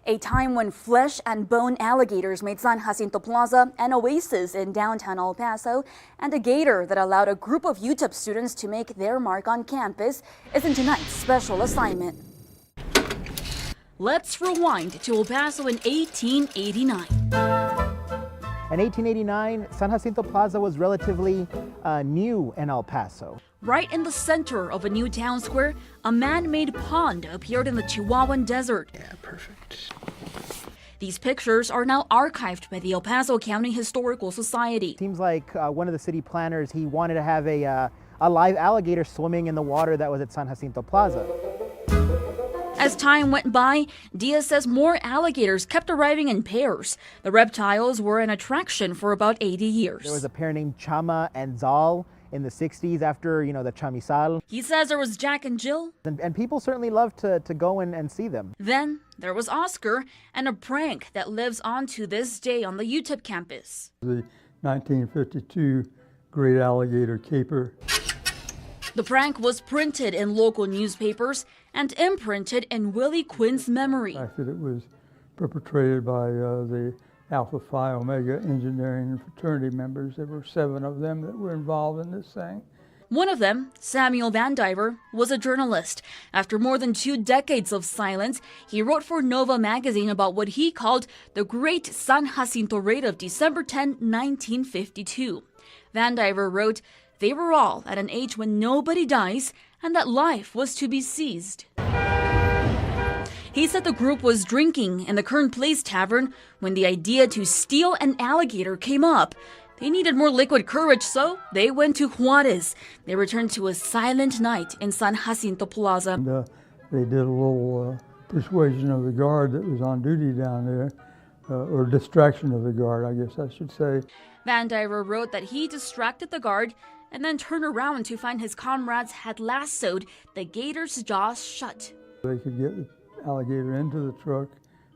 A time when flesh and bone alligators made San Jacinto Plaza an oasis in downtown El Paso, and a gator that allowed a group of UTEP students to make their mark on campus is in tonight's special assignment. Let's rewind to El Paso in 1889. In 1889, San Jacinto Plaza was relatively new in El Paso. Right in the center of a new town square, a man-made pond appeared in the Chihuahuan desert. Yeah, perfect. These pictures are now archived by the El Paso County Historical Society. Seems like one of the city planners, he wanted to have a live alligator swimming in the water that was at San Jacinto Plaza. As time went by, Diaz says more alligators kept arriving in pairs. The reptiles were an attraction for about 80 years. There was a pair named Chama and Zal in the 60s after, the Chamizal. He says there was Jack and Jill. And people certainly loved to go and see them. Then there was Oscar and a prank that lives on to this day on the UTEP campus. The 1952 Great Alligator Caper. The prank was printed in local newspapers and imprinted in Willie Quinn's memory. The fact that it was perpetrated by the Alpha Phi Omega engineering and fraternity members. There were 7 of them that were involved in this thing. One of them, Samuel Van Diver, was a journalist. After more than 2 decades of silence, he wrote for Nova magazine about what he called the Great San Jacinto Raid of December 10, 1952. Van Diver wrote, "They were all at an age when nobody dies and that life was to be seized." He said the group was drinking in the Kern Place Tavern when the idea to steal an alligator came up. They needed more liquid courage, so they went to Juarez. They returned to a silent night in San Jacinto Plaza. And they did a little persuasion of the guard that was on duty down there, or distraction of the guard, I guess I should say. Van Diver wrote that he distracted the guard and then turned around to find his comrades had lassoed the gator's jaws shut. They could get the alligator into the truck,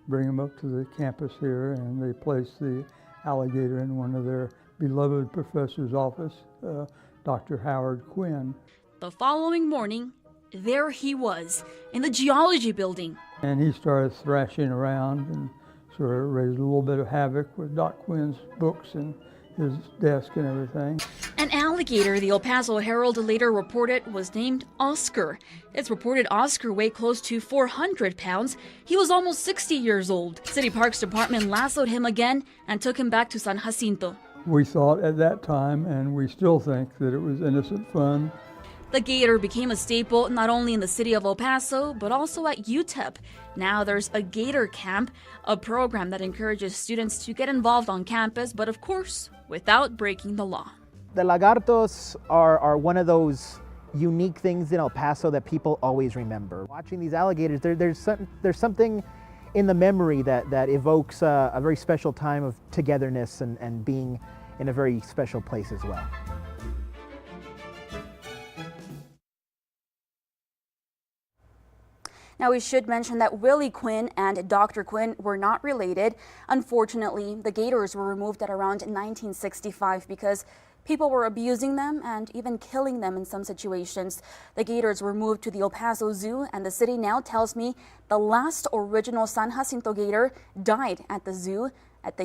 bring him up to the campus here, and they placed the alligator in one of their beloved professor's office, Dr. Howard Quinn. The following morning, there he was in the geology building. And he started thrashing around and sort of raised a little bit of havoc with Doc Quinn's books and his desk and everything. An alligator, the El Paso Herald later reported, was named Oscar. It's reported Oscar weighed close to 400 pounds. He was almost 60 years old. City Parks Department lassoed him again and took him back to San Jacinto. We thought at that time, and we still think, that it was innocent fun. The gator became a staple not only in the city of El Paso, but also at UTEP. Now there's a gator camp, a program that encourages students to get involved on campus, but of course, without breaking the law. The Lagartos are one of those unique things in El Paso that people always remember. Watching these alligators, there's something in the memory that evokes a very special time of togetherness and being in a very special place as well. Now, we should mention that Willie Quinn and Dr. Quinn were not related. Unfortunately, the gators were removed at around 1965 because people were abusing them and even killing them in some situations. The gators were moved to the El Paso Zoo, and the city now tells me the last original San Jacinto gator died at the zoo at the